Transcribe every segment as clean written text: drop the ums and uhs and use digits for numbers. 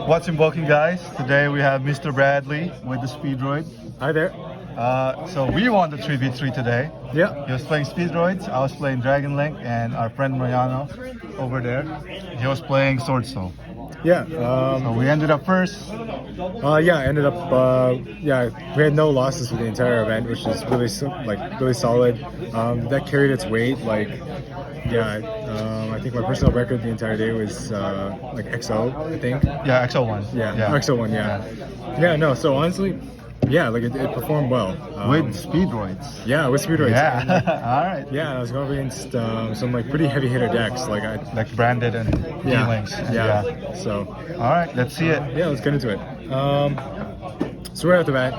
What's invoking, guys? Today we have Mr. Bradley with the Speedroid. Hi there. So we won the 3v3 today. Yeah. He was playing Speedroids, I was playing DLink, and our friend Mariano over there, he was playing Swordsoul. Yeah. So we ended up first. Yeah. Ended up. Yeah. We had no losses for the entire event, which is really really solid. That carried its weight. I think my personal record the entire day was like XO. I think. Yeah, XO1. Yeah. XO1. Yeah. No. So honestly, yeah, like it performed well. With Speedroids. Yeah, with Speedroids. Yeah. All right. Yeah, and I was going against some like pretty heavy hitter decks, like branded and D-links. Yeah. So. All right, let's see it. Yeah, let's get into it. So right off the bat,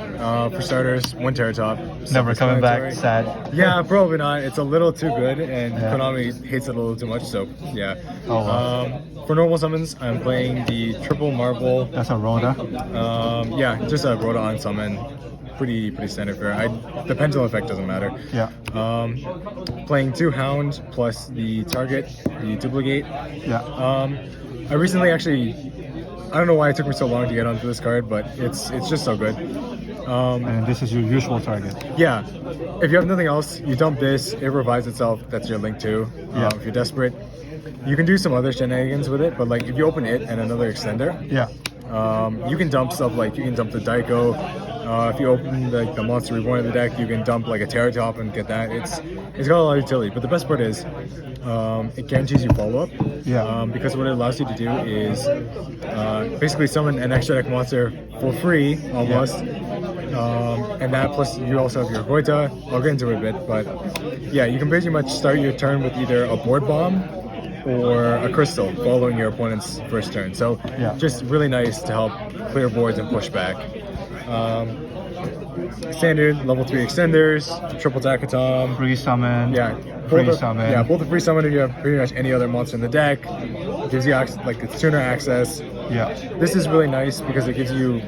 for starters, one Terratop. Never coming back. Sad. Yeah, probably not. It's a little too good, and Konami hates it a little too much. So yeah. Oh, wow. For normal summons, I'm playing the triple marble. That's a Rhoda. Yeah, just a Rhoda on summon. Pretty standard fare. The pendulum effect doesn't matter. Yeah. Playing 2 Hound plus the target, the duplicate. Yeah. I recently actually, I don't know why it took me so long to get onto this card, but it's just so good. And this is your usual target. Yeah. If you have nothing else, you dump this, it revives itself. That's your link too. If you're desperate, you can do some other shenanigans with it, but like if you open it and another extender, you can dump stuff like you can dump the Daiko. If you open the Monster Reborn of the deck, you can dump like a Terratop and get that. It's got a lot of utility, but the best part is it guarantees you follow-up. Yeah. Because what it allows you to do is basically summon an extra deck monster for free, almost. And that plus you also have your Goita. I'll get into it a bit, but yeah, you can pretty much start your turn with either a board bomb or a crystal following your opponent's first turn. So just really nice to help clear boards and push back. Standard level 3 extenders, triple Dakatom, Free summon. Yeah, free summon. Yeah, both the free summon if you have pretty much any other monster in the deck. It gives you it's tuner access. Yeah. This is really nice because it gives you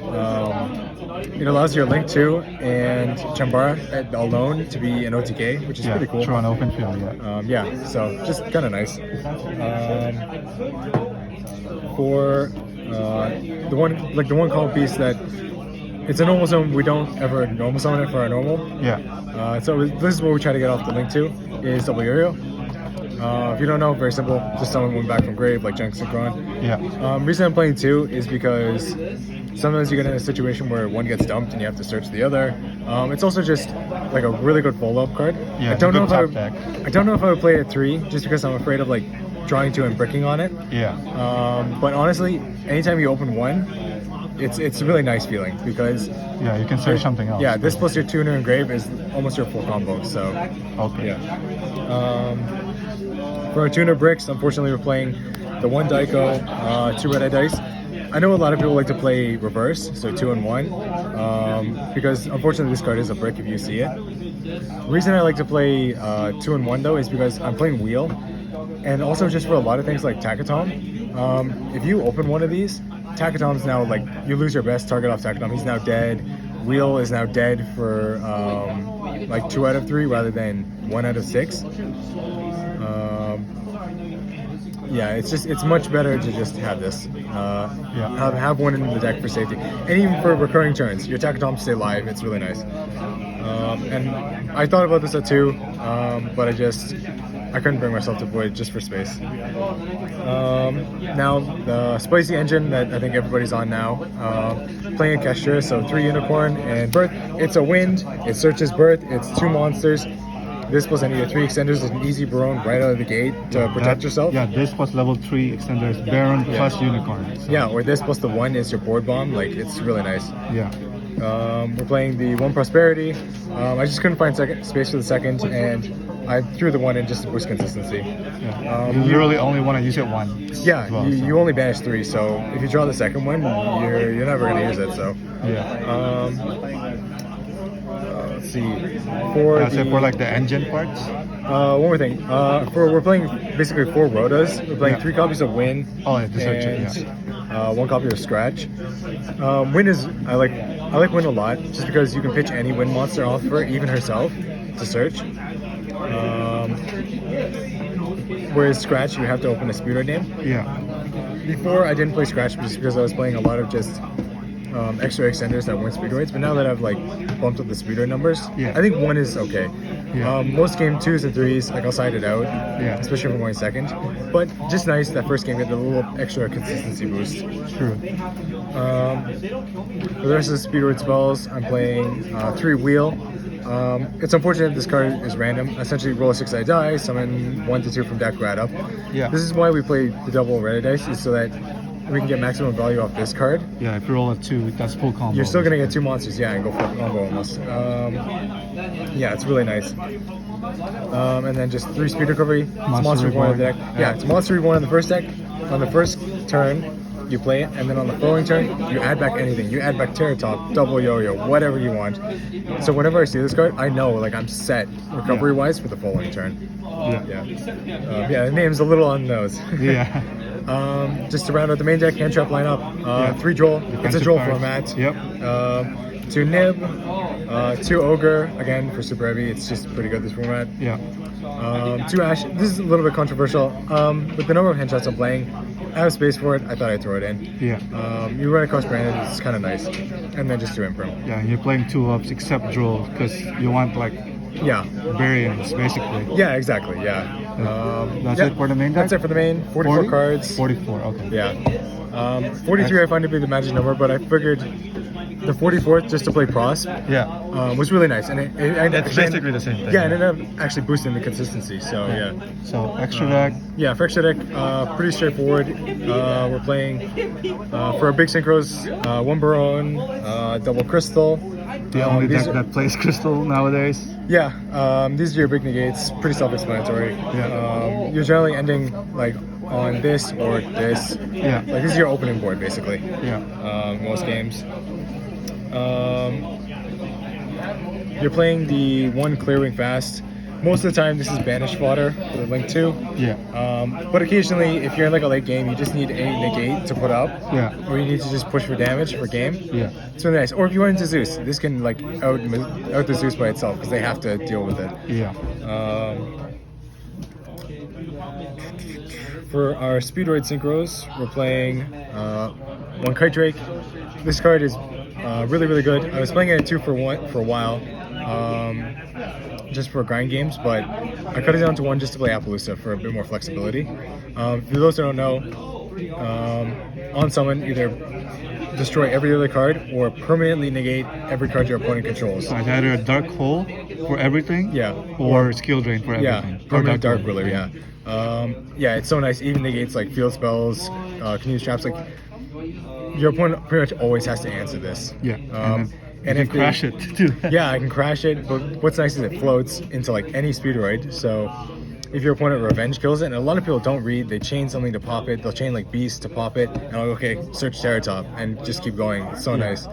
it allows your Link 2 and Chambara alone to be an OTK, which is pretty cool. True on open field, yeah, so just kind of nice. For the one call piece that it's a normal zone, we don't ever normal summon it for our normal. Yeah. So this is what we try to get off the Link 2 is double Uriel. If you don't know, very simple, just summon one back from grave like Junk Synchron. Yeah. Reason I'm playing 2 is because sometimes you get in a situation where one gets dumped and you have to search the other. It's also just like a really good follow-up card. Yeah, I don't know if I would play it at 3 just because I'm afraid of like drawing 2 and bricking on it. Yeah. But honestly, anytime you open 1, it's a really nice feeling because you can search something else. Yeah, this plus your tuner and grave is almost your full combo. So okay. Yeah. For our tuner bricks, unfortunately, we're playing the 1 Daiko, 2 red-eye dice. I know a lot of people like to play reverse, so 2 and 1, because unfortunately this card is a brick if you see it. The reason I like to play 2 and 1 though is because I'm playing wheel, and also just for a lot of things like Takatom. If you open one of these, Takatom's now like you lose your best target off Takatom. He's now dead. Wheel is now dead for like 2 out of 3 rather than 1 out of 6. Yeah, it's much better to just have this. Have one in the deck for safety, and even for recurring turns, your Takatoms stay live. It's really nice. And I thought about this at 2, but I couldn't bring myself to play it just for space. Now the spicy engine that I think everybody's on now, playing a Kestra, so 3 unicorn and birth. It's a wind. It searches birth. It's 2 monsters. This plus any of 3 extenders is an easy Baron right out of the gate to protect yourself. Yeah, this plus level 3 extenders, Baron plus Unicorn. So. Yeah, or this plus the 1 is your board bomb. Like, it's really nice. Yeah. We're playing the 1 Prosperity. I just couldn't find space for the second, and I threw the 1 in just to boost consistency. Yeah. You literally only want to use it once. Yeah, well, you only banish 3, so if you draw the second one, you're never going to use it. So yeah. Let's see. For like the engine parts. One more thing. We're playing basically 4 Rhodas. We're playing 3 copies of Win. Oh, and 1 copy of Scratch. Win is I like Win a lot just because you can pitch any Win monster off her, even herself, to search. Whereas Scratch, you have to open a Speedroid name. Yeah. before I didn't play Scratch just because I was playing a lot of just extra extenders that weren't speedroids, but now that I've like bumped up the speedroid numbers, Yeah. I think 1 is okay. Yeah. Most game 2s and 3s, like I'll side it out, Yeah. especially if I'm going second. But just nice that first game get a little extra consistency boost. True. For the rest of the speedroid spells, I'm playing 3 wheel. It's unfortunate this card is random. Essentially, roll a 6-sided die, summon 1 to 2 from deck, right up. Yeah. This is why we play the double red dice, is so that we can get maximum value off this card. Yeah, if you roll a 2, that's full combo. You're still gonna get 2 monsters, yeah, and go full combo almost. Yeah, it's really nice. And then just 3 speed recovery. It's monster reborn on the deck. Yeah, it's monster reborn on the first deck. On the first turn, you play it, and then on the following turn, you add back anything. You add back Terra Top, double yo-yo, whatever you want. So whenever I see this card, I know like I'm set recovery-wise for the following turn. Yeah. Yeah, the name's a little on the nose. Yeah. Just to round out the main deck, hand trap lineup. 3 droll. It's a droll format. Yep. 2 nib, 2 ogre. Again for super heavy, it's just pretty good this format. Yeah. 2 ash. This is a little bit controversial. With the number of hand shots I'm playing, I have space for it. I thought I'd throw it in. Yeah. You run across branded, it's kind of nice, and then just 2 imperm. Yeah, and you're playing 2 ups except draw because you want like Yeah. variants basically. Yeah. Exactly. Yeah. That's yeah, it for the main deck? That's it for the main. 44 40? cards. 44, okay. Yeah. 43 I find to be the magic number, but I figured the 44th just to play pros Yeah. was really nice, and It's basically the same thing. Yeah, and it ended up actually boosting the consistency. So yeah. So extra deck. Yeah, for extra deck, pretty straightforward. We're playing for our big synchros, 1 Baron, double crystal. The only these deck are- that plays crystal nowadays. Yeah, these are your big negates. Pretty self-explanatory. Yeah. You're generally ending like on this or this. Yeah. Like this is your opening board basically. Yeah. Most games. You're playing the 1 clearing fast. Most of the time, this is banished fodder for the Link 2. Yeah. But occasionally, if you're in like a late game, you just need a negate to put up. Yeah. Or you need to just push for damage for game. Yeah. It's really nice. Or if you run into Zeus, this can like out the Zeus by itself because they have to deal with it. Yeah. For our Speedroid synchros, we're playing 1 Kite Drake. This card is really, really good. I was playing it at 2 for a while, just for grind games, but I cut it down to 1 just to play Appaloosa for a bit more flexibility. For those who don't know, on summon, either destroy every other card or permanently negate every card your opponent controls. So it's either a dark hole for everything. Yeah. Or skill drain for Yeah, everything. permanent dark hole. ruler, yeah. Yeah, it's so nice. Even negates like field spells, can use traps. Like your opponent pretty much always has to answer this. Yeah. And you if can crash it too. Yeah, I can crash it. But what's nice is it floats into like any speedroid. So if your opponent revenge kills it, and a lot of people don't read, they chain something to pop it. They'll chain like beast to pop it, and I'll go, okay, search Terra Top, and just keep going. It's so nice.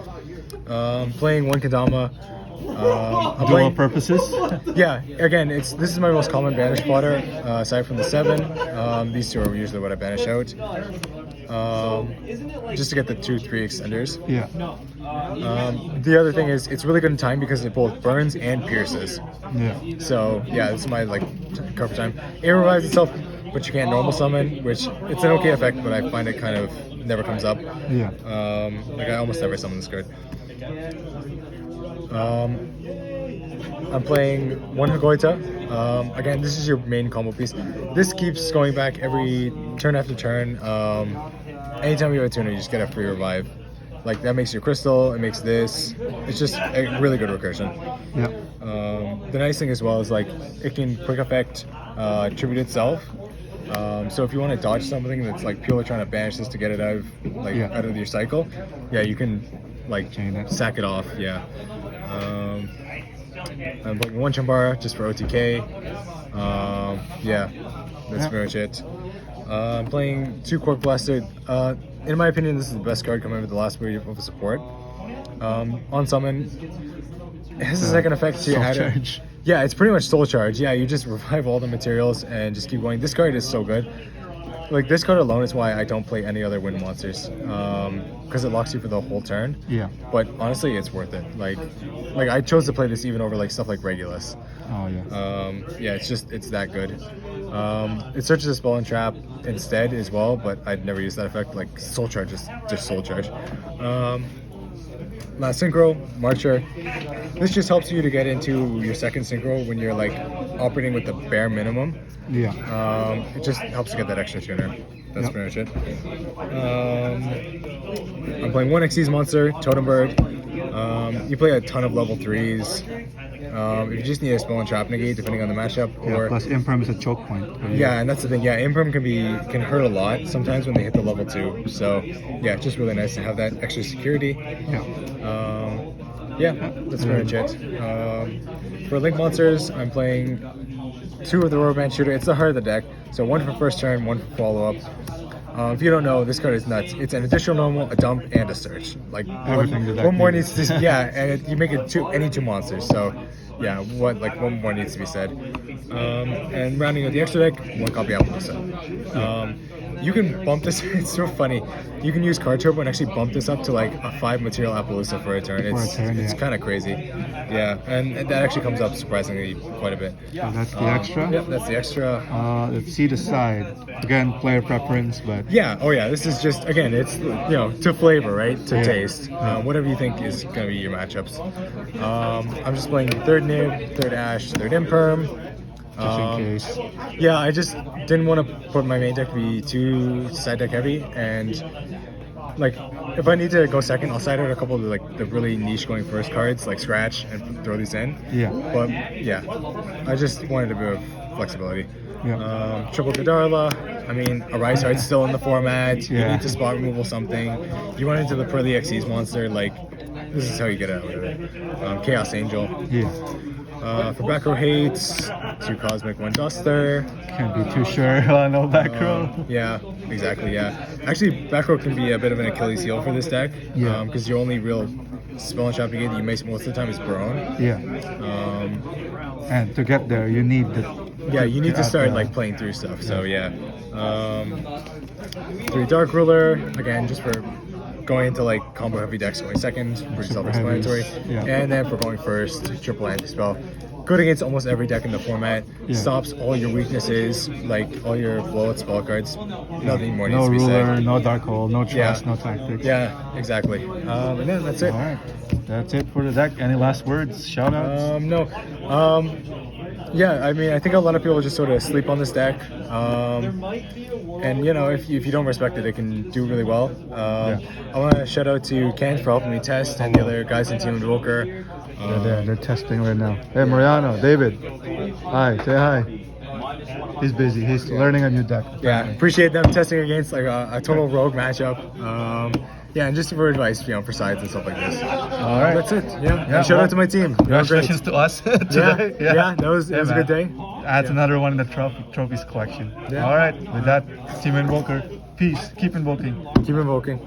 Playing 1 Kadama. I'm Dual playing, purposes. yeah, again, this is my most common banish fodder, aside from the 7. These 2 are usually what I banish out. Just to get the 2-3 extenders. Yeah. The other thing is it's really good in time because it both burns and pierces. Yeah. So yeah, this is my like cover time. It revives itself, but you can't normal summon, which it's an okay effect, but I find it kind of never comes up. Yeah. Like I almost never summon this card. I'm playing 1 Hagoita. Again, this is your main combo piece. This keeps going back every turn after turn. Anytime you have a tuner, you just get a free revive. Like that makes your crystal, it makes this. It's just a really good recursion. Yeah. The nice thing as well is like it can quick effect tribute itself. So if you want to dodge something that's like purely trying to banish this to get it out of out of your cycle, yeah, you can like Chain it. sack it off. Yeah. I'm playing 1 Chambara just for OTK. Yeah, that's pretty much it. I'm playing 2 Cork Blaster. In my opinion, this is the best card coming out of the last wave of support. On summon, it has a second effect to Soul add charge. Yeah, it's pretty much soul charge. Yeah, you just revive all the materials and just keep going. This card is so good. Like this card alone is why I don't play any other wind monsters, because it locks you for the whole turn. Yeah. But honestly, it's worth it. Like I chose to play this even over like stuff like Regulus. Oh yeah. Yeah, it's that good. It searches a spell and trap instead as well, but I'd never use that effect. Like Soul Charge is just Soul Charge. Last synchro, Marcher. This just helps you to get into your second synchro when you're like operating with the bare minimum. Yeah. It just helps to get that extra tuner. That's pretty much it. I'm playing one Xyz monster, Totem Bird. You play a ton of level 3s. If you just need a spell and trap negate, depending on the matchup, or Plus Imperm is a choke point. yeah, and that's the thing. Yeah, Imperm can hurt a lot sometimes when they hit the level 2. So yeah, it's just really nice to have that extra security. Yeah. Yeah, that's pretty much it. For Link monsters, I'm playing 2 of the Rubber Band Shooter. It's the heart of the deck. So 1 for first turn, 1 for follow-up. If you don't know, this card is nuts. It's an additional normal, a dump, and a search. Like one more needs to, yeah, and you make it any 2 monsters. So yeah, one more needs to be said. And rounding out the extra deck, 1 copy Appaloosa. You can bump this. It's so funny. You can use Card Turbo and actually bump this up to like a 5 material Appaloosa for a turn. It's kind of crazy. Yeah, and that actually comes up surprisingly quite a bit. So that's the extra. Yep, that's the extra. Let's see the side. Again, player preference, but yeah. Oh yeah. This is just again. It's to flavor, right? To taste. Whatever you think is gonna be your matchups. I'm just playing 3rd Nib, 3rd Ash, 3rd Imperm. just in case. Yeah, I just didn't want to put my main deck to be too side deck heavy, and like if I need to go second, I'll side out a couple of the really niche going first cards like Scratch and throw these in. Yeah. But yeah, I just wanted a bit of flexibility. Yeah. Triple Godarla. I mean, a Rise Heart's still in the format. You Yeah. need to spot removal something. You run into the Pearly Xyz monster, like this is how you get out of it. Chaos Angel. Yeah. For back row hates, 2 Cosmic, 1 Duster. Can't be too sure on no back row. Yeah, exactly. Yeah, actually, back row can be a bit of an Achilles heel for this deck. Yeah. Because your only real spell and trap you get that you make most of the time is Barone. Yeah. And to get there, you need the. Yeah, you need to start like playing through stuff. So yeah, 3 Dark Ruler again, just for going into like combo heavy decks, going second, pretty self-explanatory. Yeah. And then for going first, triple anti-spell. Good against almost every deck in the format. Yeah. Stops all your weaknesses, like all your blowout spell cards. Nothing more needs No to be ruler, said. no dark hole, no trust, Yeah. no tactics. Yeah, exactly. And then that's it. All right. That's it for the deck. Any last words? Shout outs? No. Yeah, I mean, I think a lot of people just sort of sleep on this deck. And if you don't respect it, it can do really well. I want to shout out to Ken for helping me test, and the other guys in Team Invoker. They're testing right now. Hey, Mariano, David. Hi, say hi. He's busy. He's learning a new deck. Yeah, appreciate them testing against like a total rogue matchup. Yeah, and just for advice, for sides and stuff like this. All right. That's it. Yeah. And shout out to my team. Congratulations to us today. Yeah, that was a good day. Adds another one in the trophies collection. All right. With that, Team Invoker. Peace. Keep invoking. Keep invoking.